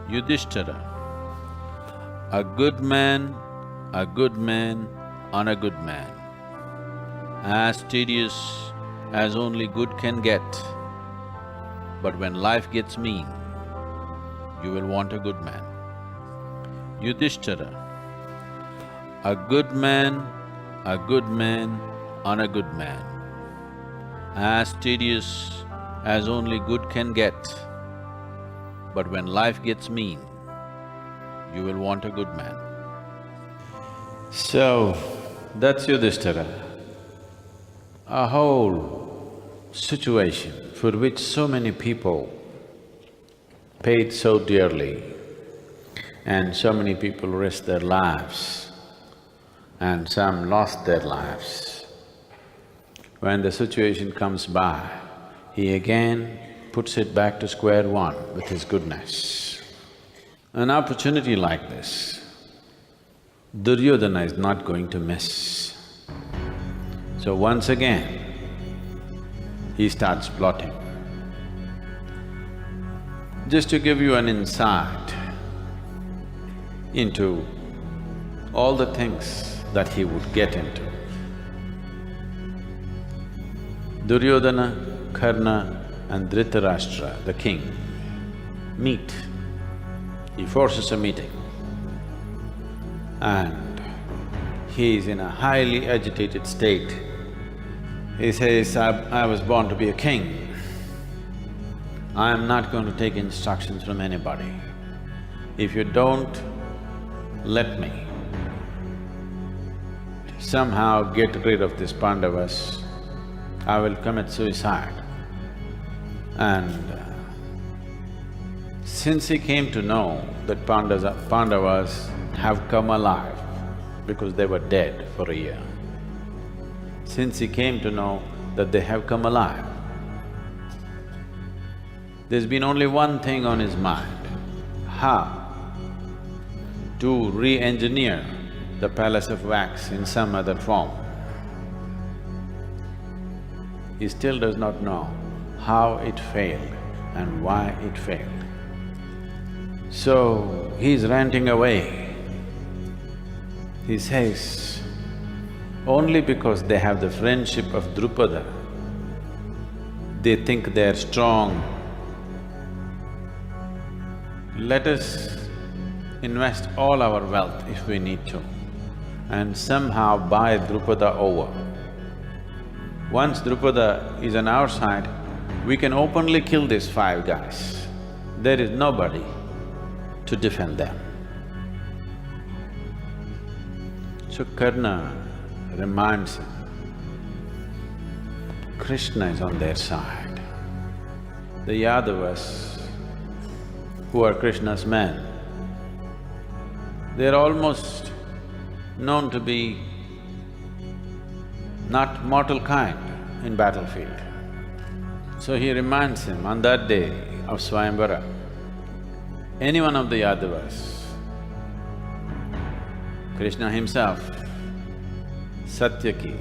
Yudhishthira, a good man on a good man, as tedious as only good can get. But when life gets mean, you will want a good man. Yudhishthira, a good man on a good man, as tedious as only good can get. But when life gets mean, you will want a good man. So, that's Yudhishthira. A whole situation for which so many people paid so dearly, and so many people risked their lives, and some lost their lives. When the situation comes by, he again puts it back to square one with his goodness. An opportunity like this, Duryodhana is not going to miss. So once again, he starts plotting. Just to give you an insight into all the things that he would get into. Duryodhana, Karna and Dhritarashtra, the king, meet. He forces a meeting and he is in a highly agitated state. He says, I was born to be a king. I am not going to take instructions from anybody. If you don't let me somehow get rid of these Pandavas, I will commit suicide. And since he came to know that Pandavas have come alive because they were dead for a year, since he came to know that they have come alive, there's been only one thing on his mind: how to re-engineer the palace of wax in some other form. He still does not know how it failed and why it failed. So, he's ranting away. He says, only because they have the friendship of Drupada, they think they're strong. Let us invest all our wealth if we need to and somehow buy Drupada over. Once Drupada is on our side, we can openly kill these 5 guys. There is nobody to defend them. So Karna reminds him, Krishna is on their side. The Yadavas, who are Krishna's men, they're almost known to be not mortal kind in battlefield. So he reminds him, on that day of Swayamvara, any one of the Yadavas, Krishna himself, Satyaki,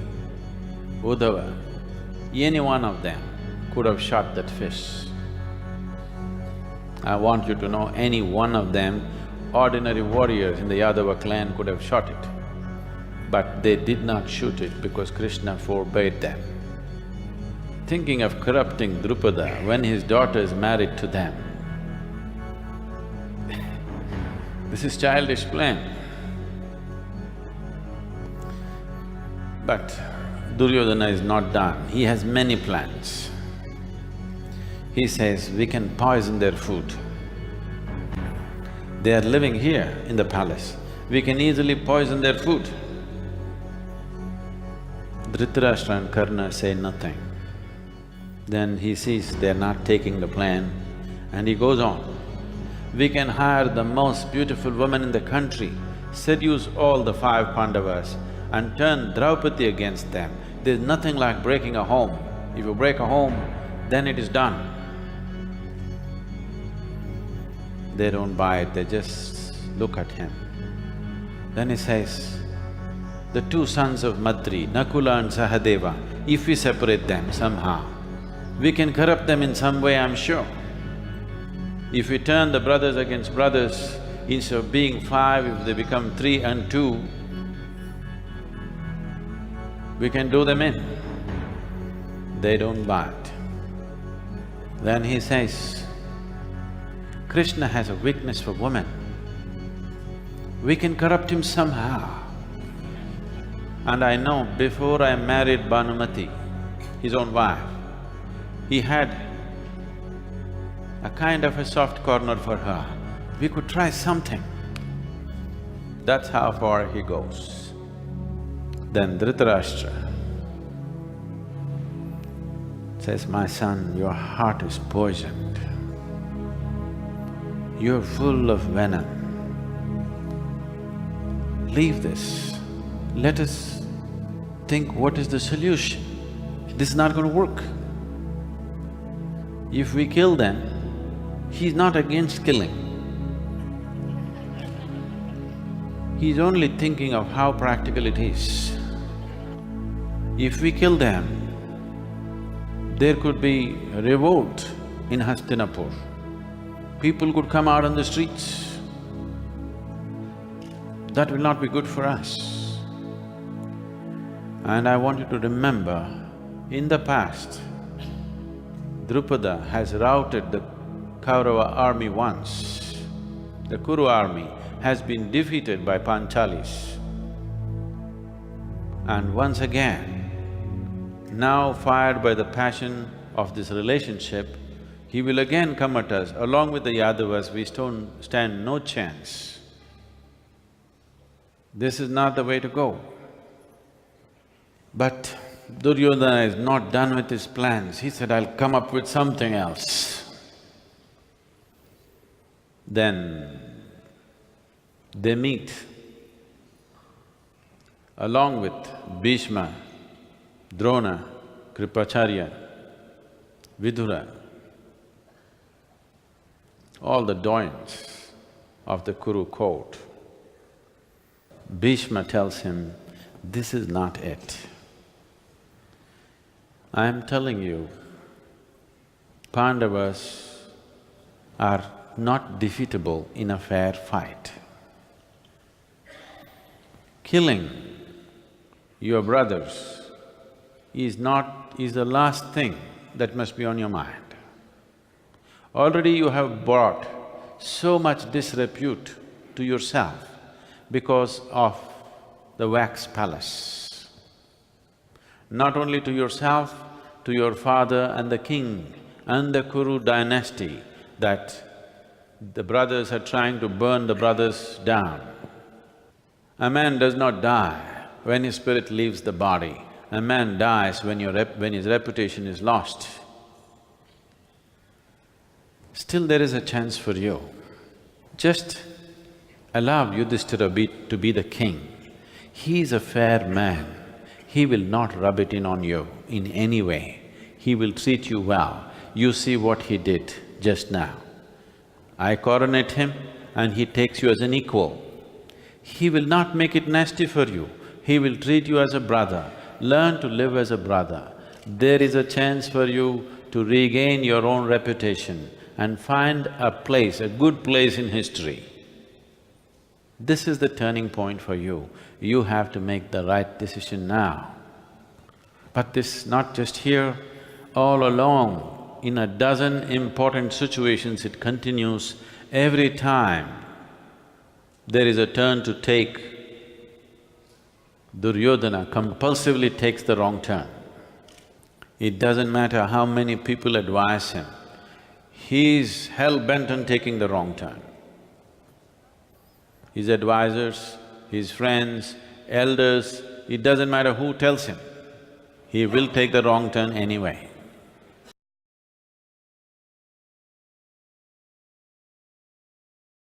Uddhava, any one of them could have shot that fish. I want you to know, any one of them, ordinary warriors in the Yadava clan could have shot it. But they did not shoot it because Krishna forbade them. Thinking of corrupting Drupada when his daughter is married to them, this is childish plan. But Duryodhana is not done, he has many plans. He says, we can poison their food. They are living here in the palace, we can easily poison their food. Dhritarashtra and Karna say nothing. Then he sees they're not taking the plan and he goes on. We can hire the most beautiful woman in the country, seduce all the 5 Pandavas and turn Draupadi against them. There's nothing like breaking a home. If you break a home, then it is done. They don't buy it, they just look at him. Then he says, the 2 sons of Madri, Nakula and Sahadeva, if we separate them somehow, we can corrupt them in some way, I'm sure. If we turn the brothers against brothers, instead of being 5, if they become 3 and 2, we can do them in. They don't bite. Then he says, Krishna has a weakness for women. We can corrupt him somehow. And I know before I married Bhanumati, his own wife, he had a kind of a soft corner for her. We could try something. That's how far he goes. Then Dhritarashtra says, my son, your heart is poisoned. You're full of venom. Leave this. Let us think what is the solution. This is not going to work. If we kill them, he's not against killing. He's only thinking of how practical it is. If we kill them, there could be a revolt in Hastinapur. People could come out on the streets. That will not be good for us. And I want you to remember, in the past, Drupada has routed the Kaurava army once. The Kuru army has been defeated by Panchalis. And once again, now fired by the passion of this relationship, he will again come at us. Along with the Yadavas, we stand no chance. This is not the way to go. But Duryodhana is not done with his plans. He said, I'll come up with something else. Then they meet along with Bhishma, Drona, Kripacharya, Vidura, all the doyens of the Kuru court. Bhishma tells him, this is not it. I am telling you, Pandavas are not defeatable in a fair fight. Killing your brothers is the last thing that must be on your mind. Already you have brought so much disrepute to yourself because of the wax palace. Not only to yourself, to your father and the king and the Kuru dynasty, that the brothers are trying to burn the brothers down. A man does not die when his spirit leaves the body. A man dies when his reputation is lost. Still there is a chance for you. Just allow Yudhishthira to be the king. He is a fair man. He will not rub it in on you in any way. He will treat you well. You see what he did just now. I coronate him and he takes you as an equal. He will not make it nasty for you. He will treat you as a brother. Learn to live as a brother. There is a chance for you to regain your own reputation and find a place, a good place in history. This is the turning point for you. You have to make the right decision now. But this not just here, all along, in a dozen important situations it continues. Every time there is a turn to take, Duryodhana compulsively takes the wrong turn. It doesn't matter how many people advise him, he's hell-bent on taking the wrong turn. His advisors, his friends, elders, it doesn't matter who tells him, he will take the wrong turn anyway.